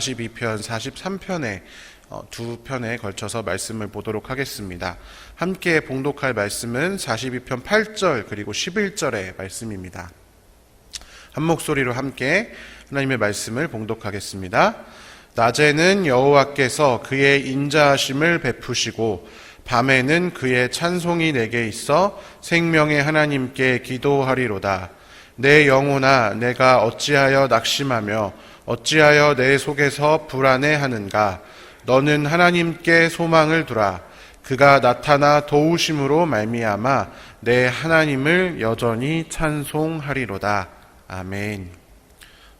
42편, 43편에 두 편에 걸쳐서 말씀을 보도록 하겠습니다. 함께 봉독할 말씀은 42편 8절 그리고 11절의 말씀입니다. 한 목소리로 함께 하나님의 말씀을 봉독하겠습니다. 낮에는 여호와께서 그의 인자하심을 베푸시고 밤에는 그의 찬송이 내게 있어 생명의 하나님께 기도하리로다. 내 영혼아, 내가 어찌하여 낙심하며 어찌하여 내 속에서 불안해하는가. 너는 하나님께 소망을 두라. 그가 나타나 도우심으로 말미암아 내 하나님을 여전히 찬송하리로다. 아멘.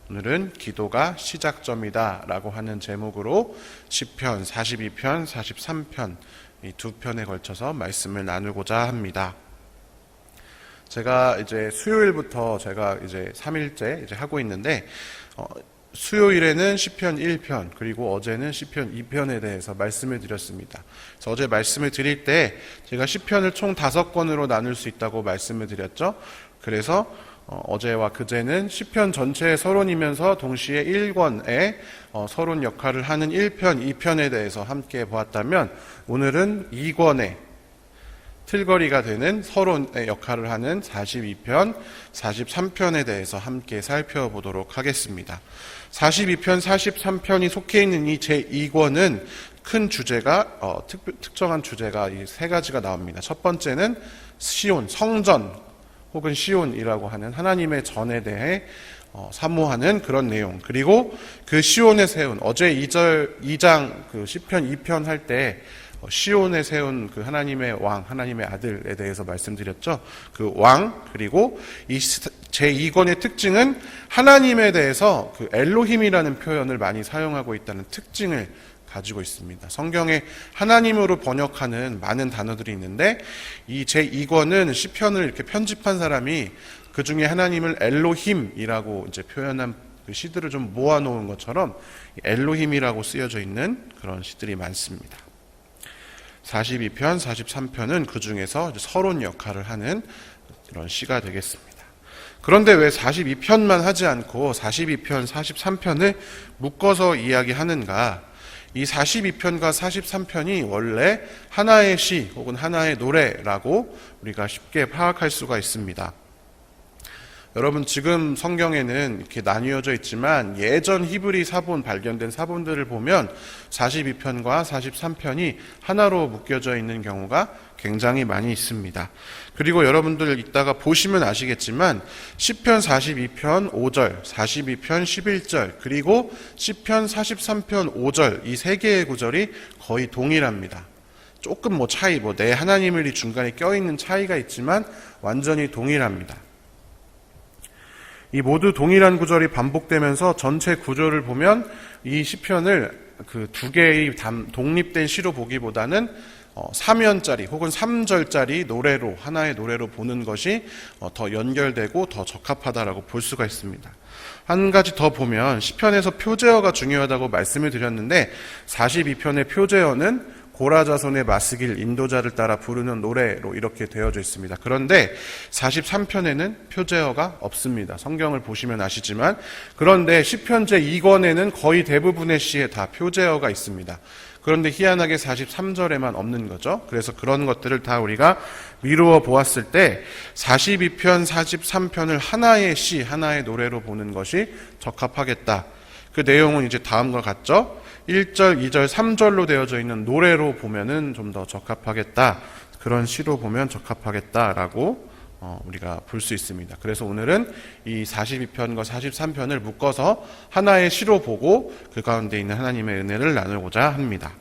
오늘은 기도가 시작점이다 라고 하는 제목으로 시편 42편, 43편 이 두 편에 걸쳐서 말씀을 나누고자 합니다. 제가 이제 수요일부터 제가 이제 3일째 이제 하고 있는데 수요일에는 시편 1편 그리고 어제는 시편 2편에 대해서 말씀을 드렸습니다. 그래서 어제 말씀을 드릴 때 제가 시편을 총 5권으로 나눌 수 있다고 말씀을 드렸죠. 그래서 어제와 그제는 시편 전체의 서론이면서 동시에 1권의 서론 역할을 하는 1편, 2편에 대해서 함께 보았다면 오늘은 2권의 틀거리가 되는 서론의 역할을 하는 42편, 43편에 대해서 함께 살펴보도록 하겠습니다. 42편, 43편이 속해 있는 이 제2권은 큰 주제가 특정한 주제가 이 세 가지가 나옵니다. 첫 번째는 시온, 성전 혹은 시온이라고 하는 하나님의 전에 대해 사모하는 그런 내용, 그리고 그 시온에 세운 어제 2장 그 시편 2편 할 때 시온에 세운 그 하나님의 왕, 하나님의 아들에 대해서 말씀드렸죠. 그 왕, 그리고 이 제2권의 특징은 하나님에 대해서 그 엘로힘이라는 표현을 많이 사용하고 있다는 특징을 가지고 있습니다. 성경에 하나님으로 번역하는 많은 단어들이 있는데 이 제2권은 시편을 이렇게 편집한 사람이 그 중에 하나님을 엘로힘이라고 이제 표현한 그 시들을 좀 모아놓은 것처럼 엘로힘이라고 쓰여져 있는 그런 시들이 많습니다. 42편, 43편은 그 중에서 서론 역할을 하는 그런 시가 되겠습니다. 그런데 왜 42편만 하지 않고 42편, 43편을 묶어서 이야기하는가? 이 42편과 43편이 원래 하나의 시 혹은 하나의 노래라고 우리가 쉽게 파악할 수가 있습니다. 여러분, 지금 성경에는 이렇게 나뉘어져 있지만 예전 히브리 사본, 발견된 사본들을 보면 42편과 43편이 하나로 묶여져 있는 경우가 굉장히 많이 있습니다. 그리고 여러분들 이따가 보시면 아시겠지만 시편 42편 5절, 42편 11절, 그리고 시편 43편 5절 이 세 개의 구절이 거의 동일합니다. 조금 차이, 내 하나님을 이 중간에 껴있는 차이가 있지만 완전히 동일합니다. 이 모두 동일한 구절이 반복되면서 전체 구조를 보면 이 시편을 그 두 개의 독립된 시로 보기보다는 3연짜리 혹은 3절짜리 노래로, 하나의 노래로 보는 것이 더 연결되고 더 적합하다라고 볼 수가 있습니다. 한 가지 더 보면 시편에서 표제어가 중요하다고 말씀을 드렸는데 42편의 표제어는 고라 자손의 마스길 인도자를 따라 부르는 노래로 이렇게 되어져 있습니다. 그런데 43편에는 표제어가 없습니다. 성경을 보시면 아시지만, 그런데 시편 제2권에는 거의 대부분의 시에 다 표제어가 있습니다. 그런데 희한하게 43절에만 없는 거죠. 그래서 그런 것들을 다 우리가 미루어 보았을 때 42편, 43편을 하나의 시, 하나의 노래로 보는 것이 적합하겠다. 그 내용은 이제 다음과 같죠. 1절, 2절, 3절로 되어져 있는 노래로 보면은 좀 더 적합하겠다. 그런 시로 보면 적합하겠다라고 우리가 볼 수 있습니다. 그래서 오늘은 이 42편과 43편을 묶어서 하나의 시로 보고 그 가운데 있는 하나님의 은혜를 나누고자 합니다.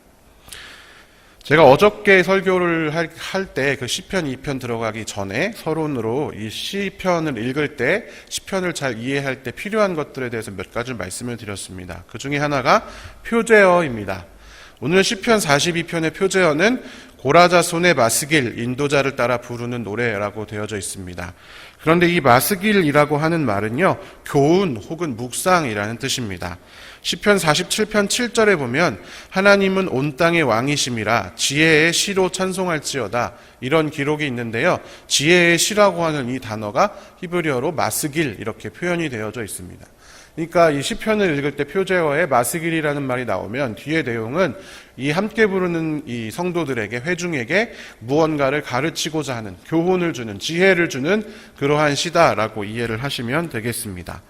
제가 어저께 설교를 할 때 그 시편 2편 들어가기 전에 서론으로 이 시편을 읽을 때 시편을 잘 이해할 때 필요한 것들에 대해서 몇 가지 말씀을 드렸습니다. 그 중에 하나가 표제어입니다. 오늘 시편 42편의 표제어는 고라 자손의 마스길 인도자를 따라 부르는 노래라고 되어져 있습니다. 그런데 이 마스길이라고 하는 말은요, 교훈 혹은 묵상이라는 뜻입니다. 시편 47편 7절에 보면 하나님은 온 땅의 왕이심이라 지혜의 시로 찬송할지어다, 이런 기록이 있는데요, 지혜의 시라고 하는 이 단어가 히브리어로 마스길 이렇게 표현이 되어져 있습니다. 그러니까 이 시편을 읽을 때 표제어에 마스길이라는 말이 나오면 뒤에 내용은 이 함께 부르는 이 성도들에게, 회중에게 무언가를 가르치고자 하는, 교훈을 주는, 지혜를 주는 그러한 시다라고 이해를 하시면 되겠습니다.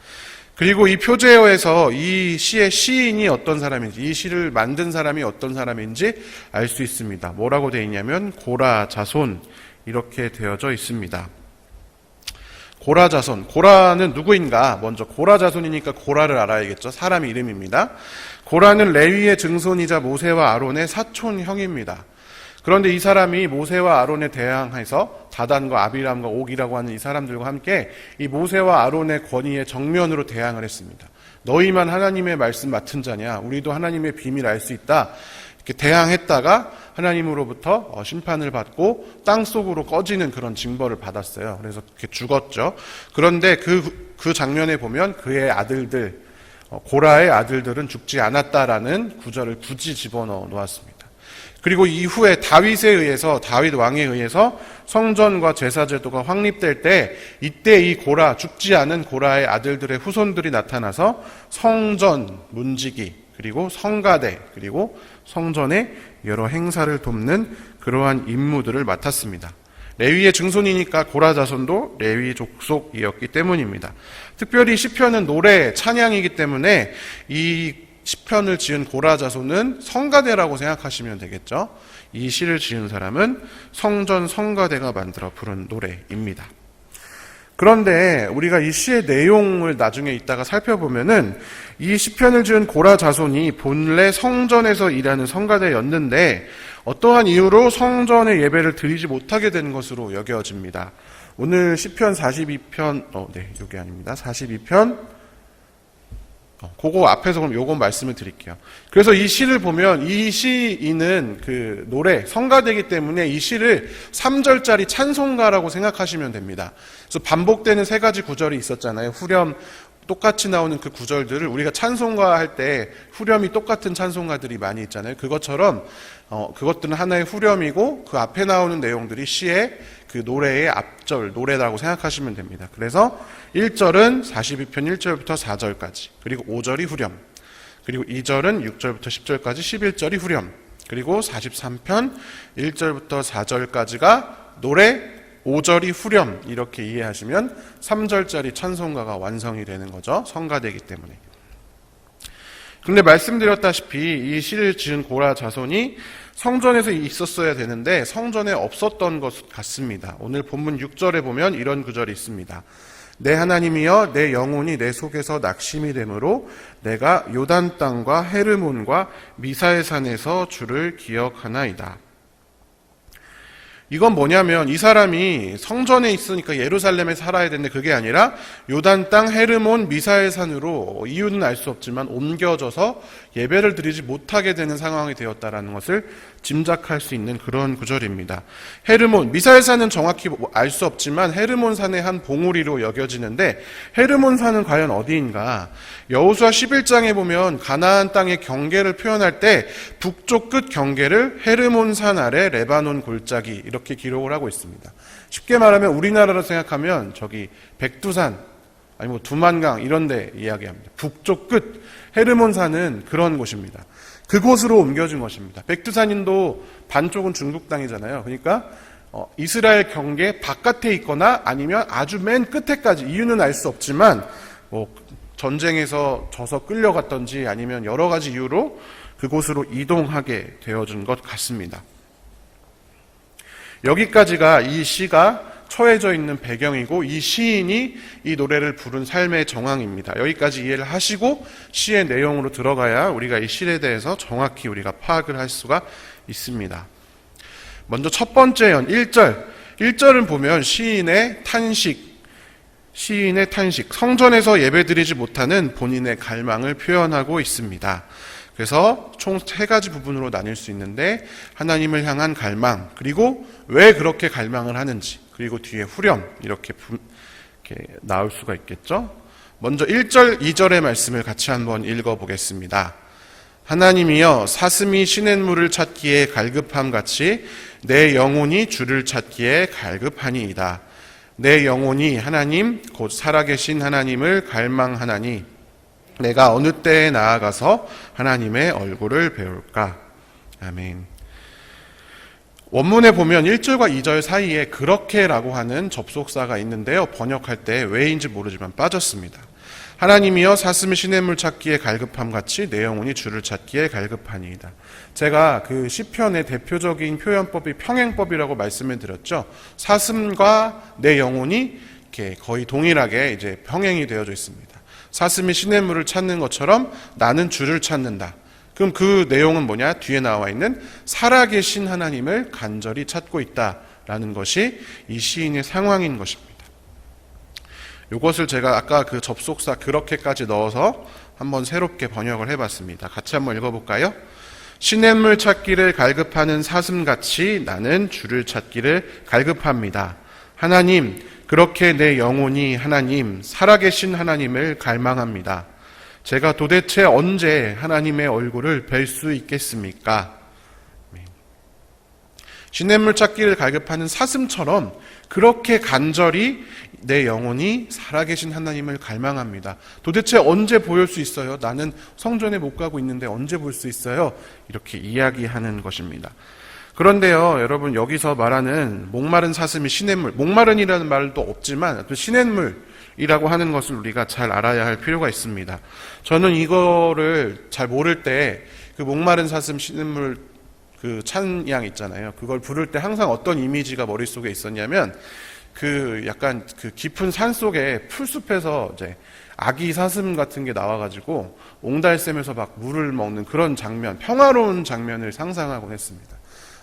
그리고 이 표제어에서 이 시의 시인이 어떤 사람인지, 이 시를 만든 사람이 어떤 사람인지 알 수 있습니다. 뭐라고 되어 있냐면 고라 자손 이렇게 되어져 있습니다. 고라 자손, 고라는 누구인가? 먼저 고라 자손이니까 고라를 알아야겠죠. 사람 이름입니다. 고라는 레위의 증손이자 모세와 아론의 사촌 형입니다. 그런데 이 사람이 모세와 아론에 대항해서 다단과 아비람과 옥이라고 하는 이 사람들과 함께 이 모세와 아론의 권위에 정면으로 대항을 했습니다. 너희만 하나님의 말씀 맡은 자냐? 우리도 하나님의 비밀 알 수 있다. 이렇게 대항했다가 하나님으로부터 심판을 받고 땅속으로 꺼지는 그런 징벌을 받았어요. 그래서 이렇게 죽었죠. 그런데 그 장면에 보면 그의 아들들, 고라의 아들들은 죽지 않았다라는 구절을 굳이 집어넣어 놓았습니다. 그리고 이후에 다윗 왕에 의해서 성전과 제사제도가 확립될 때 이때 이 고라, 죽지 않은 고라의 아들들의 후손들이 나타나서 성전 문지기, 그리고 성가대, 그리고 성전의 여러 행사를 돕는 그러한 임무들을 맡았습니다. 레위의 증손이니까 고라 자손도 레위 족속이었기 때문입니다. 특별히 시편은 노래, 찬양이기 때문에 이 시편을 지은 고라 자손은 성가대라고 생각하시면 되겠죠. 이 시를 지은 사람은 성전 성가대가 만들어 부른 노래입니다. 그런데 우리가 이 시의 내용을 나중에 이따가 살펴보면은 이 시편을 지은 고라 자손이 본래 성전에서 일하는 성가대였는데 어떠한 이유로 성전의 예배를 드리지 못하게 된 것으로 여겨집니다. 오늘 시편 42편, 여기 아닙니다. 42편, 그거 앞에서 그럼 요거 말씀을 드릴게요. 그래서 이 시를 보면 이 시인은 그 노래, 성가대이기 때문에 이 시를 3절짜리 찬송가라고 생각하시면 됩니다. 그래서 반복되는 세 가지 구절이 있었잖아요. 후렴, 똑같이 나오는 그 구절들을 우리가 찬송가 할 때 후렴이 똑같은 찬송가들이 많이 있잖아요. 그것처럼 그것들은 하나의 후렴이고 그 앞에 나오는 내용들이 시의 그 노래의 앞절, 노래라고 생각하시면 됩니다. 그래서 1절은 42편 1절부터 4절까지, 그리고 5절이 후렴, 그리고 2절은 6절부터 10절까지 11절이 후렴, 그리고 43편 1절부터 4절까지가 노래, 5절이 후렴, 이렇게 이해하시면 3절짜리 찬송가가 완성이 되는 거죠. 성가되기 때문에. 근데 말씀드렸다시피 이 시를 지은 고라 자손이 성전에서 있었어야 되는데 성전에 없었던 것 같습니다. 오늘 본문 6절에 보면 이런 구절이 있습니다. 내 하나님이여 내 영혼이 내 속에서 낙심이 되므로 내가 요단 땅과 헤르몬과 미사의 산에서 주를 기억하나이다. 이건 뭐냐면 이 사람이 성전에 있으니까 예루살렘에 살아야 되는데 그게 아니라 요단 땅 헤르몬 미사의 산으로 이유는 알 수 없지만 옮겨져서 예배를 드리지 못하게 되는 상황이 되었다라는 것을 짐작할 수 있는 그런 구절입니다. 헤르몬, 미사의 산은 정확히 알 수 없지만 헤르몬 산의 한 봉우리로 여겨지는데 헤르몬 산은 과연 어디인가? 여호수아 11장에 보면 가나안 땅의 경계를 표현할 때 북쪽 끝 경계를 헤르몬 산 아래 레바논 골짜기 이렇게 기록을 하고 있습니다. 쉽게 말하면 우리나라로 생각하면 저기 백두산 아니 뭐 두만강 이런 데 이야기합니다. 북쪽 끝 헤르몬 산은 그런 곳입니다. 그곳으로 옮겨진 것입니다. 백두산인도 반쪽은 중국 땅이잖아요. 그러니까 이스라엘 경계 바깥에 있거나 아니면 아주 맨 끝에까지 이유는 알 수 없지만 뭐 전쟁에서 져서 끌려갔던지 아니면 여러 가지 이유로 그곳으로 이동하게 되어진 것 같습니다. 여기까지가 이 시가 처해져 있는 배경이고 이 시인이 이 노래를 부른 삶의 정황입니다. 여기까지 이해를 하시고 시의 내용으로 들어가야 우리가 이 시에 대해서 정확히 우리가 파악을 할 수가 있습니다. 먼저 첫 번째 1절. 1절은 보면 시인의 탄식, 성전에서 예배드리지 못하는 본인의 갈망을 표현하고 있습니다. 그래서 총 3가지 부분으로 나뉠 수 있는데 하나님을 향한 갈망, 그리고 왜 그렇게 갈망을 하는지, 그리고 뒤에 후렴 이렇게 나올 수가 있겠죠. 먼저 1절, 2절의 말씀을 같이 한번 읽어보겠습니다. 하나님이여 사슴이 시냇물을 찾기에 갈급함같이 내 영혼이 주를 찾기에 갈급하니이다. 내 영혼이 하나님 곧 살아계신 하나님을 갈망하나니 내가 어느 때에 나아가서 하나님의 얼굴을 배울까? 아멘. 원문에 보면 1절과 2절 사이에 그렇게라고 하는 접속사가 있는데요. 번역할 때 왜인지 모르지만 빠졌습니다. 하나님이여 사슴이 시냇물 찾기에 갈급함 같이 내 영혼이 주를 찾기에 갈급하니이다. 제가 그 시편의 대표적인 표현법이 평행법이라고 말씀을 드렸죠. 사슴과 내 영혼이 이렇게 거의 동일하게 이제 평행이 되어져 있습니다. 사슴이 시냇물을 찾는 것처럼 나는 주를 찾는다. 그럼 그 내용은 뭐냐? 뒤에 나와 있는 살아계신 하나님을 간절히 찾고 있다라는 것이 이 시인의 상황인 것입니다. 이것을 제가 아까 그 접속사 그렇게까지 넣어서 한번 새롭게 번역을 해봤습니다. 같이 한번 읽어볼까요? 시냇물 찾기를 갈급하는 사슴같이 나는 주를 찾기를 갈급합니다. 하나님, 그렇게 내 영혼이 하나님, 살아계신 하나님을 갈망합니다. 제가 도대체 언제 하나님의 얼굴을 뵐 수 있겠습니까? 시냇물 찾기를 갈급하는 사슴처럼 그렇게 간절히 내 영혼이 살아계신 하나님을 갈망합니다. 도대체 언제 보일 수 있어요? 나는 성전에 못 가고 있는데 언제 볼 수 있어요? 이렇게 이야기하는 것입니다. 그런데요, 여러분, 여기서 말하는 목마른 사슴이 시냇물, 목마른이라는 말도 없지만 또 시냇물이라고 하는 것을 우리가 잘 알아야 할 필요가 있습니다. 저는 이거를 잘 모를 때 그 목마른 사슴 시냇물 그 찬양 있잖아요. 그걸 부를 때 항상 어떤 이미지가 머릿속에 있었냐면 그 약간 그 깊은 산 속에 풀숲에서 이제 아기 사슴 같은 게 나와가지고 옹달샘에서 막 물을 먹는 그런 장면, 평화로운 장면을 상상하곤 했습니다.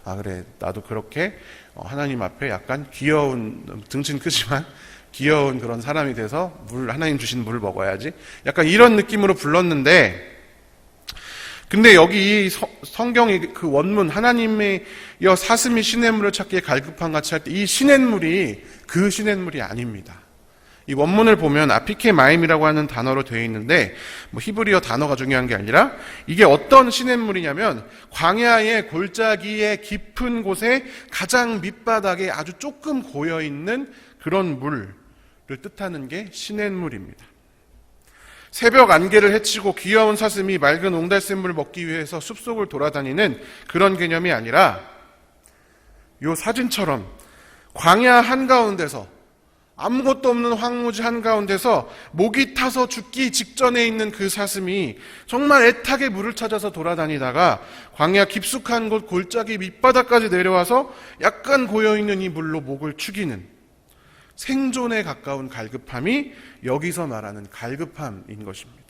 아, 그래, 나도 그렇게 하나님 앞에 약간 귀여운, 등치는 크지만 귀여운 그런 사람이 돼서 하나님 주신 물을 먹어야지. 약간 이런 느낌으로 불렀는데, 근데 여기 이 성경이 그 원문 하나님의 사슴이 시냇물을 찾기에 갈급한 같이 할 때 이 시냇물이 그 시냇물이 아닙니다. 이 원문을 보면 아피케마임이라고 하는 단어로 되어 있는데 뭐 히브리어 단어가 중요한 게 아니라 이게 어떤 시냇물이냐면 광야의 골짜기의 깊은 곳에 가장 밑바닥에 아주 조금 고여 있는 그런 물을 뜻하는 게 시냇물입니다. 새벽 안개를 헤치고 귀여운 사슴이 맑은 옹달샘물을 먹기 위해서 숲속을 돌아다니는 그런 개념이 아니라 이 사진처럼 광야 한가운데서 아무것도 없는 황무지 한가운데서 목이 타서 죽기 직전에 있는 그 사슴이 정말 애타게 물을 찾아서 돌아다니다가 광야 깊숙한 곳 골짜기 밑바닥까지 내려와서 약간 고여있는 이 물로 목을 축이는 생존에 가까운 갈급함이 여기서 말하는 갈급함인 것입니다.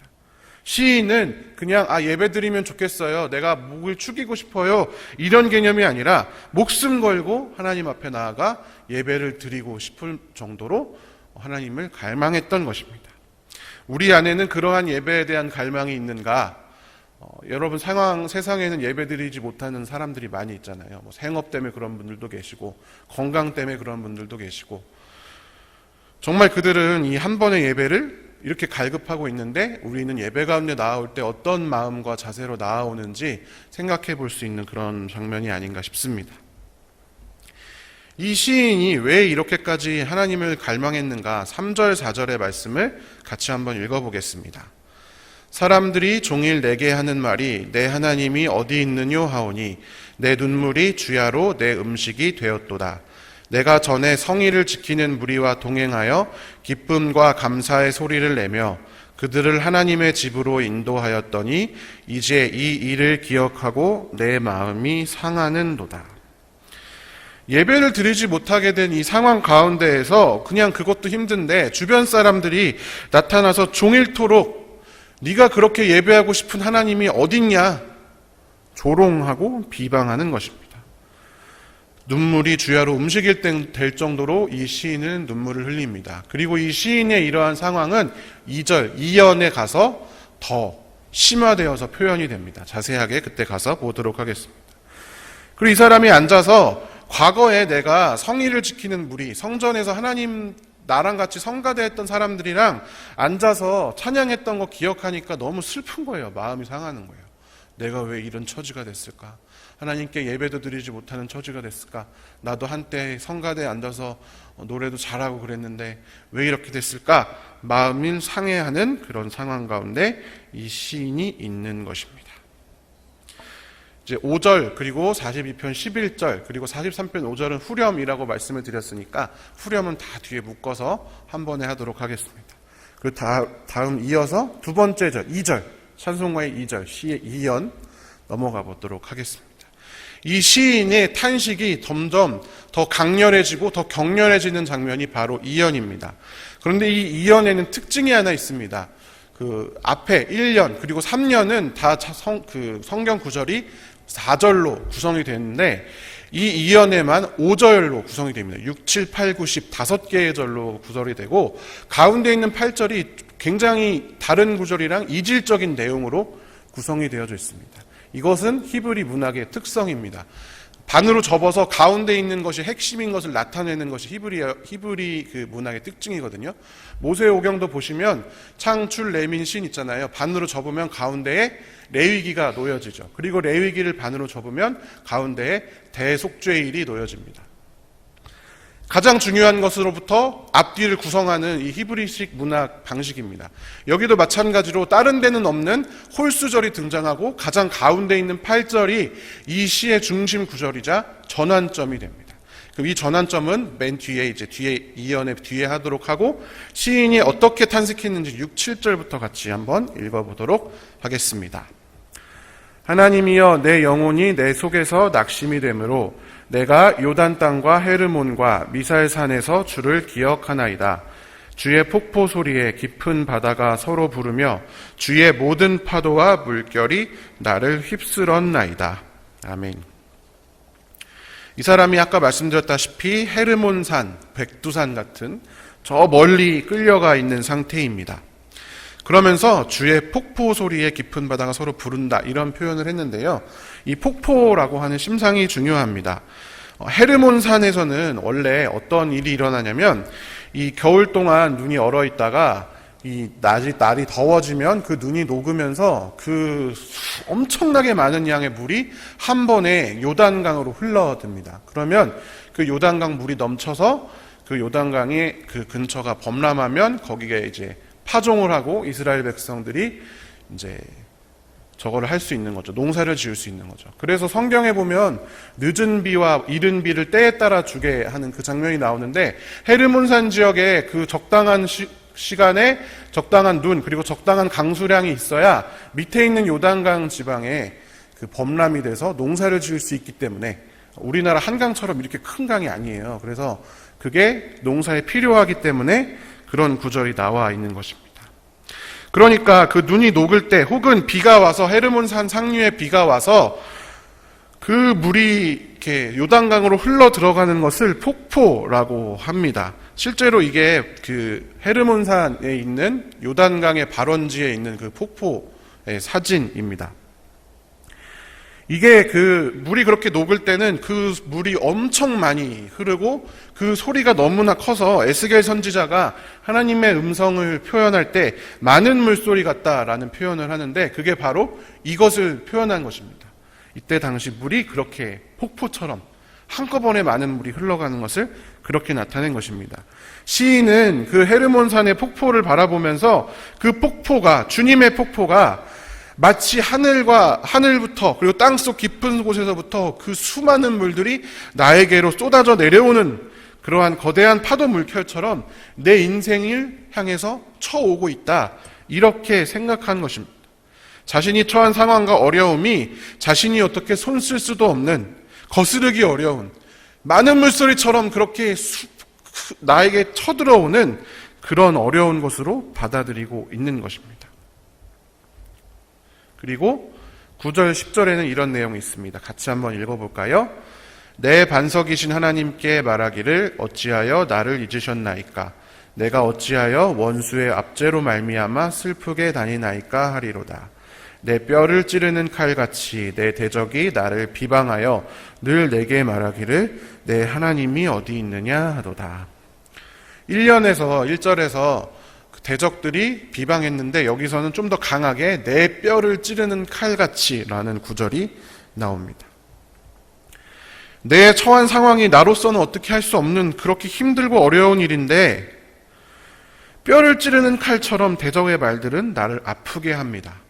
시인은 그냥 예배 드리면 좋겠어요, 내가 목을 축이고 싶어요, 이런 개념이 아니라 목숨 걸고 하나님 앞에 나아가 예배를 드리고 싶을 정도로 하나님을 갈망했던 것입니다. 우리 안에는 그러한 예배에 대한 갈망이 있는가? 여러분, 세상에는 예배 드리지 못하는 사람들이 많이 있잖아요. 뭐 생업 때문에 그런 분들도 계시고 건강 때문에 그런 분들도 계시고, 정말 그들은 이 한 번의 예배를 이렇게 갈급하고 있는데 우리는 예배 가운데 나아올 때 어떤 마음과 자세로 나아오는지 생각해 볼 수 있는 그런 장면이 아닌가 싶습니다. 이 시인이 왜 이렇게까지 하나님을 갈망했는가? 3절, 4절의 말씀을 같이 한번 읽어보겠습니다. 사람들이 종일 내게 하는 말이 내 하나님이 어디 있느뇨 하오니 내 눈물이 주야로 내 음식이 되었도다. 내가 전에 성의를 지키는 무리와 동행하여 기쁨과 감사의 소리를 내며 그들을 하나님의 집으로 인도하였더니 이제 이 일을 기억하고 내 마음이 상하는도다. 예배를 드리지 못하게 된 이 상황 가운데에서 그냥 그것도 힘든데 주변 사람들이 나타나서 종일토록 네가 그렇게 예배하고 싶은 하나님이 어딨냐 조롱하고 비방하는 것입니다. 눈물이 주야로 음식일 될 정도로 이 시인은 눈물을 흘립니다. 그리고 이 시인의 이러한 상황은 2절, 2연에 가서 더 심화되어서 표현이 됩니다. 자세하게 그때 가서 보도록 하겠습니다. 그리고 이 사람이 앉아서 과거에 내가 성의를 지키는 무리, 성전에서 하나님 나랑 같이 성가대했던 사람들이랑 앉아서 찬양했던 거 기억하니까 너무 슬픈 거예요. 마음이 상하는 거예요. 내가 왜 이런 처지가 됐을까? 하나님께 예배도 드리지 못하는 처지가 됐을까? 나도 한때 성가대에 앉아서 노래도 잘하고 그랬는데 왜 이렇게 됐을까? 마음이 상해하는 그런 상황 가운데 이 시인이 있는 것입니다. 이제 5절 그리고 42편 11절 그리고 43편 5절은 후렴이라고 말씀을 드렸으니까 후렴은 다 뒤에 묶어서 한 번에 하도록 하겠습니다. 그 다음 이어서 두 번째 절 2절 찬송가의 2절 시의 2연 넘어가 보도록 하겠습니다. 이 시인의 탄식이 점점 더 강렬해지고 더 격렬해지는 장면이 바로 2연입니다. 그런데 이 2연에는 특징이 하나 있습니다. 그 앞에 1년 그리고 3년은 다 성경 구절이 4절로 구성이 되는데 이 2연에만 5절로 구성이 됩니다. 6, 7, 8, 9, 10 5개의 절로 구성이 되고 가운데 있는 8절이 굉장히 다른 구절이랑 이질적인 내용으로 구성이 되어져 있습니다. 이것은 히브리 문학의 특성입니다. 반으로 접어서 가운데 있는 것이 핵심인 것을 나타내는 것이 히브리 그 문학의 특징이거든요. 모세오경도 보시면 창출 레민 신 있잖아요. 반으로 접으면 가운데에 레위기가 놓여지죠. 그리고 레위기를 반으로 접으면 가운데에 대속죄일이 놓여집니다. 가장 중요한 것으로부터 앞뒤를 구성하는 이 히브리식 문학 방식입니다. 여기도 마찬가지로 다른 데는 없는 홀수절이 등장하고 가장 가운데 있는 8절이 이 시의 중심 구절이자 전환점이 됩니다. 이 전환점은 맨 뒤에 뒤에 2연의 뒤에 하도록 하고 시인이 어떻게 탄식했는지 6, 7절부터 같이 한번 읽어보도록 하겠습니다. 하나님이여 내 영혼이 내 속에서 낙심이 되므로 내가 요단 땅과 헤르몬과 미살산에서 주를 기억하나이다. 주의 폭포 소리에 깊은 바다가 서로 부르며 주의 모든 파도와 물결이 나를 휩쓸었나이다. 아멘. 이 사람이 아까 말씀드렸다시피 헤르몬산, 백두산 같은 저 멀리 끌려가 있는 상태입니다. 그러면서 주의 폭포 소리에 깊은 바다가 서로 부른다 이런 표현을 했는데요. 이 폭포라고 하는 심상이 중요합니다. 헤르몬산에서는 원래 어떤 일이 일어나냐면 이 겨울 동안 눈이 얼어 있다가 이 날이 더워지면 그 눈이 녹으면서 그 엄청나게 많은 양의 물이 한 번에 요단강으로 흘러듭니다. 그러면 그 요단강 물이 넘쳐서 그 요단강의 그 근처가 범람하면 거기에 이제 파종을 하고 이스라엘 백성들이 이제 저거를 할 수 있는 거죠. 농사를 지을 수 있는 거죠. 그래서 성경에 보면 늦은 비와 이른 비를 때에 따라 주게 하는 그 장면이 나오는데 헤르몬산 지역에 그 적당한 시간에 적당한 눈 그리고 적당한 강수량이 있어야 밑에 있는 요단강 지방에 그 범람이 돼서 농사를 지을 수 있기 때문에 우리나라 한강처럼 이렇게 큰 강이 아니에요. 그래서 그게 농사에 필요하기 때문에 그런 구절이 나와 있는 것입니다. 그러니까 그 눈이 녹을 때 혹은 비가 와서 헤르몬산 상류에 비가 와서 그 물이 이렇게 요단강으로 흘러 들어가는 것을 폭포라고 합니다. 실제로 이게 그 헤르몬산에 있는 요단강의 발원지에 있는 그 폭포의 사진입니다. 이게 그 물이 그렇게 녹을 때는 그 물이 엄청 많이 흐르고 그 소리가 너무나 커서 에스겔 선지자가 하나님의 음성을 표현할 때 많은 물소리 같다라는 표현을 하는데 그게 바로 이것을 표현한 것입니다. 이때 당시 물이 그렇게 폭포처럼 한꺼번에 많은 물이 흘러가는 것을 그렇게 나타낸 것입니다. 시인은 그 헤르몬산의 폭포를 바라보면서 그 폭포가 주님의 폭포가 마치 하늘부터 그리고 땅속 깊은 곳에서부터 그 수많은 물들이 나에게로 쏟아져 내려오는 그러한 거대한 파도 물결처럼 내 인생을 향해서 쳐오고 있다. 이렇게 생각한 것입니다. 자신이 처한 상황과 어려움이 자신이 어떻게 손쓸 수도 없는 거스르기 어려운 많은 물소리처럼 그렇게 나에게 쳐들어오는 그런 어려운 것으로 받아들이고 있는 것입니다. 그리고 9절 10절에는 이런 내용이 있습니다. 같이 한번 읽어볼까요? 내 반석이신 하나님께 말하기를 어찌하여 나를 잊으셨나이까? 내가 어찌하여 원수의 압제로 말미암아 슬프게 다니나이까 하리로다. 내 뼈를 찌르는 칼같이 내 대적이 나를 비방하여 늘 내게 말하기를 내 하나님이 어디 있느냐 하도다. 1절에서 대적들이 비방했는데 여기서는 좀 더 강하게 내 뼈를 찌르는 칼같이라는 구절이 나옵니다. 내 처한 상황이 나로서는 어떻게 할 수 없는 그렇게 힘들고 어려운 일인데 뼈를 찌르는 칼처럼 대적의 말들은 나를 아프게 합니다.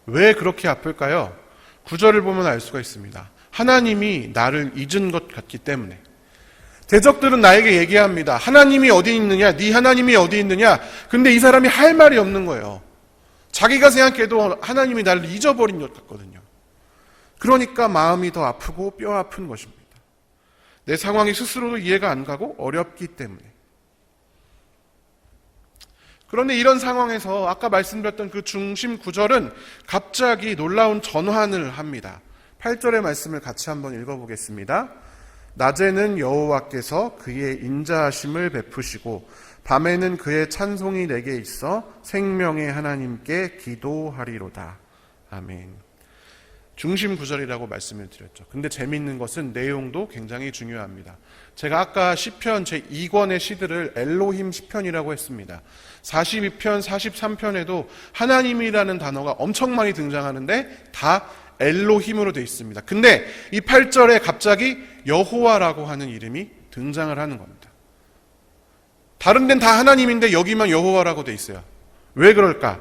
왜 그렇게 아플까요? 구절을 보면 알 수가 있습니다. 하나님이 나를 잊은 것 같기 때문에. 대적들은 나에게 얘기합니다. 하나님이 어디 있느냐? 네 하나님이 어디 있느냐? 근데 이 사람이 할 말이 없는 거예요. 자기가 생각해도 하나님이 나를 잊어버린 것 같거든요. 그러니까 마음이 더 아프고 뼈 아픈 것입니다. 내 상황이 스스로도 이해가 안 가고 어렵기 때문에. 그런데 이런 상황에서 아까 말씀드렸던 그 중심 구절은 갑자기 놀라운 전환을 합니다. 8절의 말씀을 같이 한번 읽어보겠습니다. 낮에는 여호와께서 그의 인자하심을 베푸시고 밤에는 그의 찬송이 내게 있어 생명의 하나님께 기도하리로다. 아멘. 중심 구절이라고 말씀을 드렸죠. 근데 재미있는 것은 내용도 굉장히 중요합니다. 제가 아까 시편 제2권의 시들을 엘로힘 시편이라고 했습니다. 42편, 43편에도 하나님이라는 단어가 엄청 많이 등장하는데 다 엘로힘으로 되어 있습니다. 근데 이 8절에 갑자기 여호와라고 하는 이름이 등장을 하는 겁니다. 다른 데는 다 하나님인데 여기만 여호와라고 되어 있어요. 왜 그럴까?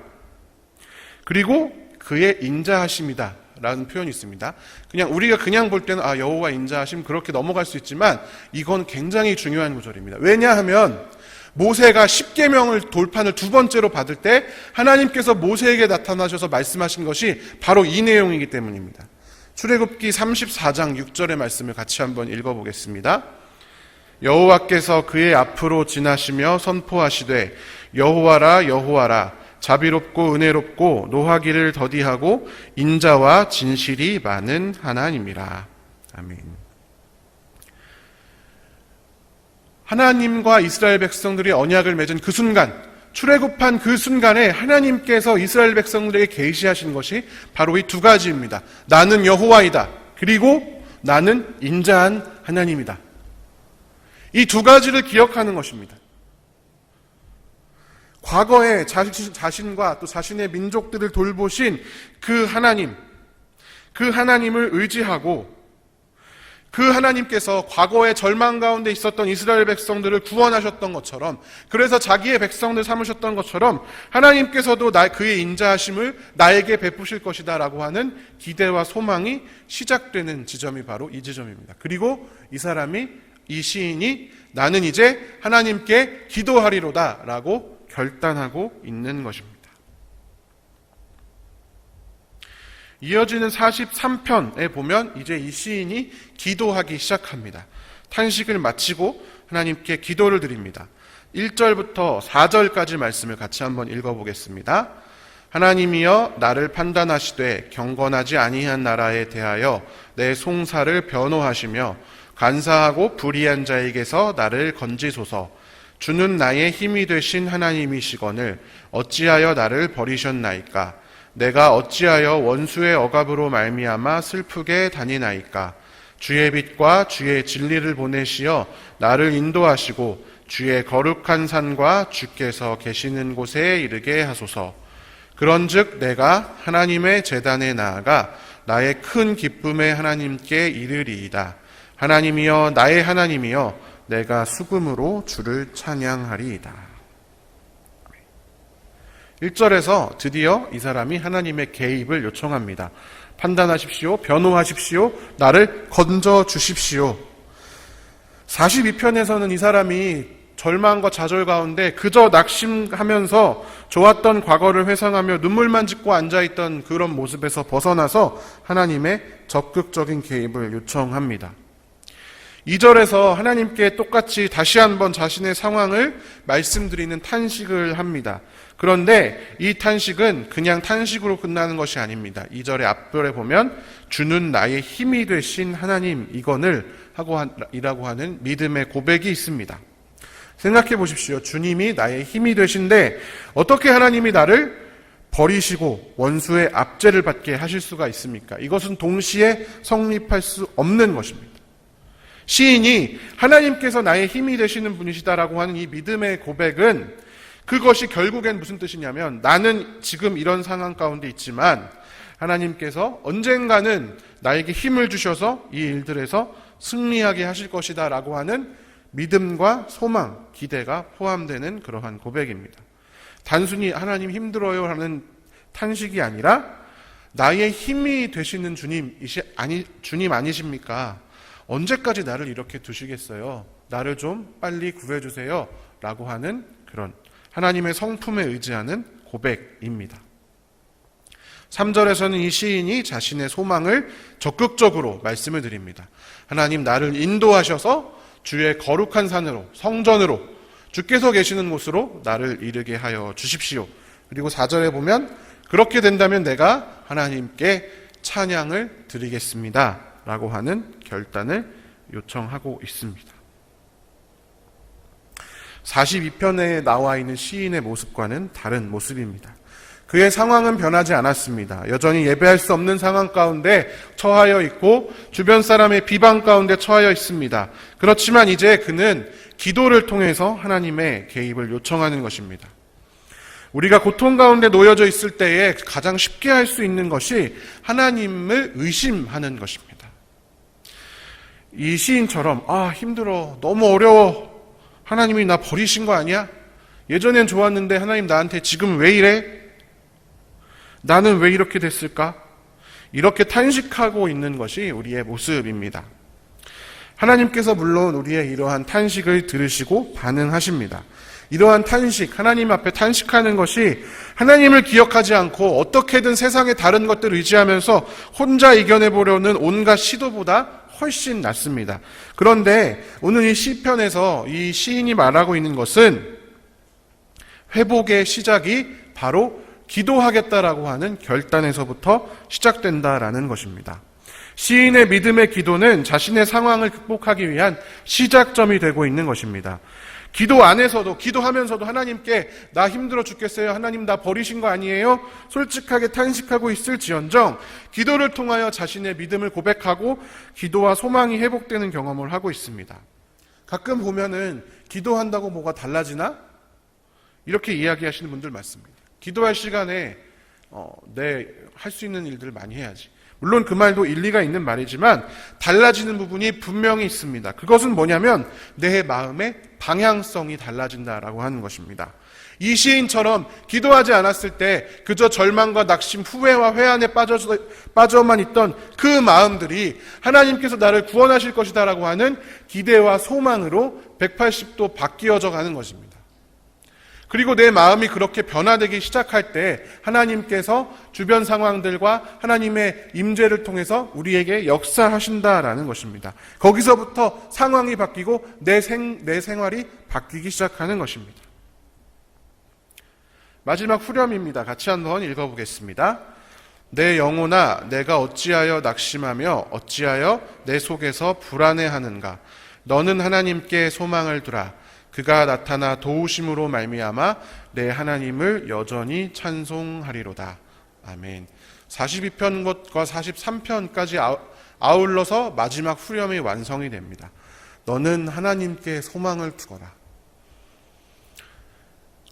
그리고 그의 인자하심이다 라는 표현이 있습니다. 우리가 그냥 볼 때는 여호와 인자하심 그렇게 넘어갈 수 있지만 이건 굉장히 중요한 구절입니다. 왜냐하면 모세가 십계명을 돌판을 두 번째로 받을 때 하나님께서 모세에게 나타나셔서 말씀하신 것이 바로 이 내용이기 때문입니다. 출애굽기 34장 6절의 말씀을 같이 한번 읽어보겠습니다. 여호와께서 그의 앞으로 지나시며 선포하시되 여호와라 여호와라 자비롭고 은혜롭고 노하기를 더디하고 인자와 진실이 많은 하나님이라. 아멘. 하나님과 이스라엘 백성들이 언약을 맺은 그 순간, 출애굽한 그 순간에 하나님께서 이스라엘 백성들에게 계시하신 것이 바로 이 두 가지입니다. 나는 여호와이다. 그리고 나는 인자한 하나님이다. 이 두 가지를 기억하는 것입니다. 과거에 자신과 또 자신의 민족들을 돌보신 그 하나님을 의지하고 그 하나님께서 과거의 절망 가운데 있었던 이스라엘 백성들을 구원하셨던 것처럼, 그래서 자기의 백성들 삼으셨던 것처럼 하나님께서도 그의 인자하심을 나에게 베푸실 것이다 라고 하는 기대와 소망이 시작되는 지점이 바로 이 지점입니다. 그리고 이 시인이 나는 이제 하나님께 기도하리로다 라고 결단하고 있는 것입니다. 이어지는 43편에 보면 이제 이 시인이 기도하기 시작합니다. 탄식을 마치고 하나님께 기도를 드립니다. 1절부터 4절까지 말씀을 같이 한번 읽어보겠습니다. 하나님이여 나를 판단하시되 경건하지 아니한 나라에 대하여 내 송사를 변호하시며 간사하고 불의한 자에게서 나를 건지소서. 주는 나의 힘이 되신 하나님이시거늘 어찌하여 나를 버리셨나이까. 내가 어찌하여 원수의 억압으로 말미암아 슬프게 다니나이까. 주의 빛과 주의 진리를 보내시어 나를 인도하시고 주의 거룩한 산과 주께서 계시는 곳에 이르게 하소서. 그런즉 내가 하나님의 제단에 나아가 나의 큰 기쁨의 하나님께 이르리이다. 하나님이여 나의 하나님이여 내가 수금으로 주를 찬양하리이다. 1절에서 드디어 이 사람이 하나님의 개입을 요청합니다. 판단하십시오. 변호하십시오. 나를 건져주십시오. 42편에서는 이 사람이 절망과 좌절 가운데 그저 낙심하면서 좋았던 과거를 회상하며 눈물만 짓고 앉아있던 그런 모습에서 벗어나서 하나님의 적극적인 개입을 요청합니다. 2절에서 하나님께 똑같이 다시 한번 자신의 상황을 말씀드리는 탄식을 합니다. 그런데 이 탄식은 그냥 탄식으로 끝나는 것이 아닙니다. 2절의 앞절에 보면 주는 나의 힘이 되신 하나님 이라고 하는 믿음의 고백이 있습니다. 생각해 보십시오. 주님이 나의 힘이 되신데 어떻게 하나님이 나를 버리시고 원수의 압제를 받게 하실 수가 있습니까? 이것은 동시에 성립할 수 없는 것입니다. 시인이 하나님께서 나의 힘이 되시는 분이시다라고 하는 이 믿음의 고백은 그것이 결국엔 무슨 뜻이냐면 나는 지금 이런 상황 가운데 있지만 하나님께서 언젠가는 나에게 힘을 주셔서 이 일들에서 승리하게 하실 것이다 라고 하는 믿음과 소망, 기대가 포함되는 그러한 고백입니다. 단순히 하나님 힘들어요 하는 탄식이 아니라 나의 힘이 되시는 주님 아니십니까? 언제까지 나를 이렇게 두시겠어요? 나를 좀 빨리 구해주세요 라고 하는 그런 하나님의 성품에 의지하는 고백입니다. 3절에서는 이 시인이 자신의 소망을 적극적으로 말씀을 드립니다. 하나님 나를 인도하셔서 주의 거룩한 산으로 성전으로 주께서 계시는 곳으로 나를 이르게 하여 주십시오. 그리고 4절에 보면 그렇게 된다면 내가 하나님께 찬양을 드리겠습니다 라고 하는 결단을 요청하고 있습니다. 42편에 나와 있는 시인의 모습과는 다른 모습입니다. 그의 상황은 변하지 않았습니다. 여전히 예배할 수 없는 상황 가운데 처하여 있고 주변 사람의 비방 가운데 처하여 있습니다. 그렇지만 이제 그는 기도를 통해서 하나님의 개입을 요청하는 것입니다. 우리가 고통 가운데 놓여져 있을 때에 가장 쉽게 할 수 있는 것이 하나님을 의심하는 것입니다. 이 시인처럼 힘들어, 너무 어려워, 하나님이 나 버리신 거 아니야? 예전엔 좋았는데 하나님 나한테 지금 왜 이래? 나는 왜 이렇게 됐을까? 이렇게 탄식하고 있는 것이 우리의 모습입니다. 하나님께서 물론 우리의 이러한 탄식을 들으시고 반응하십니다. 이러한 탄식, 하나님 앞에 탄식하는 것이 하나님을 기억하지 않고 어떻게든 세상의 다른 것들을 의지하면서 혼자 이겨내보려는 온갖 시도보다 훨씬 낫습니다. 그런데 오늘 이 시편에서 이 시인이 말하고 있는 것은 회복의 시작이 바로 기도하겠다라고 하는 결단에서부터 시작된다라는 것입니다. 시인의 믿음의 기도는 자신의 상황을 극복하기 위한 시작점이 되고 있는 것입니다. 기도 안에서도, 기도하면서도 하나님께 나 힘들어 죽겠어요, 하나님 나 버리신 거 아니에요? 솔직하게 탄식하고 있을지언정 기도를 통하여 자신의 믿음을 고백하고 기도와 소망이 회복되는 경험을 하고 있습니다. 가끔 보면은 기도한다고 뭐가 달라지나? 이렇게 이야기하시는 분들 많습니다. 기도할 시간에 할 수 있는 일들을 많이 해야지. 물론 그 말도 일리가 있는 말이지만 달라지는 부분이 분명히 있습니다. 그것은 뭐냐면 내 마음의 방향성이 달라진다라고 하는 것입니다. 이 시인처럼 기도하지 않았을 때 그저 절망과 낙심, 후회와 회한에 빠져만 있던 그 마음들이 하나님께서 나를 구원하실 것이다라고 하는 기대와 소망으로 180도 바뀌어져 가는 것입니다. 그리고 내 마음이 그렇게 변화되기 시작할 때 하나님께서 주변 상황들과 하나님의 임재를 통해서 우리에게 역사하신다라는 것입니다. 거기서부터 상황이 바뀌고 내 생활이 바뀌기 시작하는 것입니다. 마지막 후렴입니다. 같이 한번 읽어보겠습니다. 내 영혼아 내가 어찌하여 낙심하며 어찌하여 내 속에서 불안해하는가. 너는 하나님께 소망을 두라. 그가 나타나 도우심으로 말미암아 내 하나님을 여전히 찬송하리로다. 아멘. 42편과 43편까지 아울러서 마지막 후렴이 완성이 됩니다. 너는 하나님께 소망을 두거라.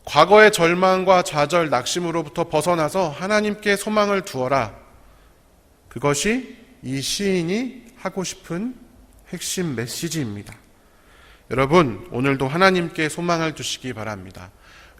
과거의 절망과 좌절, 낙심으로부터 벗어나서 하나님께 소망을 두어라. 그것이 이 시인이 하고 싶은 핵심 메시지입니다. 여러분, 오늘도 하나님께 소망을 두시기 바랍니다.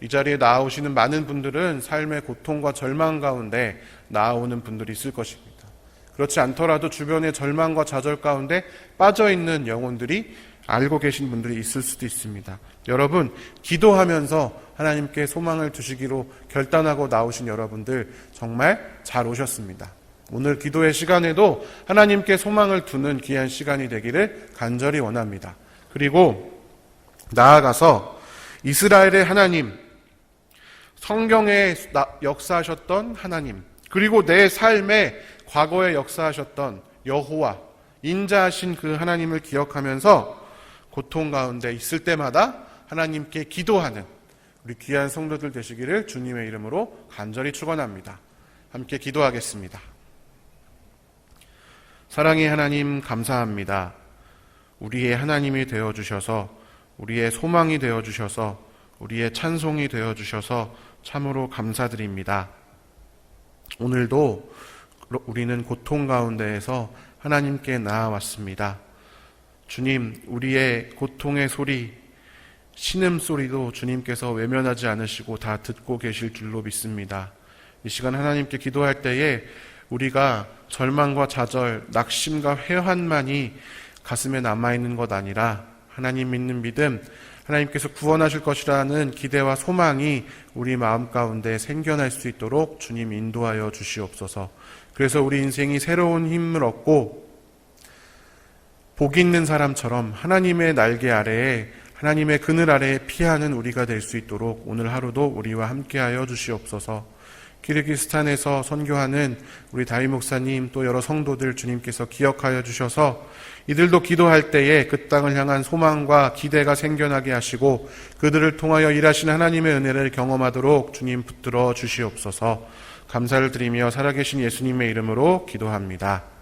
이 자리에 나오시는 많은 분들은 삶의 고통과 절망 가운데 나오는 분들이 있을 것입니다. 그렇지 않더라도 주변의 절망과 좌절 가운데 빠져있는 영혼들이 알고 계신 분들이 있을 수도 있습니다. 여러분, 기도하면서 하나님께 소망을 두시기로 결단하고 나오신 여러분들 정말 잘 오셨습니다. 오늘 기도의 시간에도 하나님께 소망을 두는 귀한 시간이 되기를 간절히 원합니다. 그리고 나아가서 이스라엘의 하나님, 성경에 역사하셨던 하나님, 그리고 내 삶에 과거에 역사하셨던 여호와, 인자하신 그 하나님을 기억하면서 고통 가운데 있을 때마다 하나님께 기도하는 우리 귀한 성도들 되시기를 주님의 이름으로 간절히 축원합니다. 함께 기도하겠습니다. 사랑의 하나님 감사합니다. 우리의 하나님이 되어주셔서 우리의 소망이 되어주셔서 우리의 찬송이 되어 주셔서 참으로 감사드립니다. 오늘도 우리는 고통 가운데에서 하나님께 나아왔습니다. 주님, 우리의 고통의 소리, 신음소리도 주님께서 외면하지 않으시고 다 듣고 계실 줄로 믿습니다. 이 시간 하나님께 기도할 때에 우리가 절망과 좌절, 낙심과 회환만이 가슴에 남아있는 것 아니라 하나님 믿는 믿음, 하나님께서 구원하실 것이라는 기대와 소망이 우리 마음 가운데 생겨날 수 있도록 주님 인도하여 주시옵소서. 그래서 우리 인생이 새로운 힘을 얻고 복 있는 사람처럼 하나님의 날개 아래에, 하나님의 그늘 아래에 피하는 우리가 될 수 있도록 오늘 하루도 우리와 함께하여 주시옵소서. 키르기스탄에서 선교하는 우리 다윗 목사님 또 여러 성도들 주님께서 기억하여 주셔서 이들도 기도할 때에 그 땅을 향한 소망과 기대가 생겨나게 하시고 그들을 통하여 일하시는 하나님의 은혜를 경험하도록 주님 붙들어 주시옵소서. 감사를 드리며 살아계신 예수님의 이름으로 기도합니다.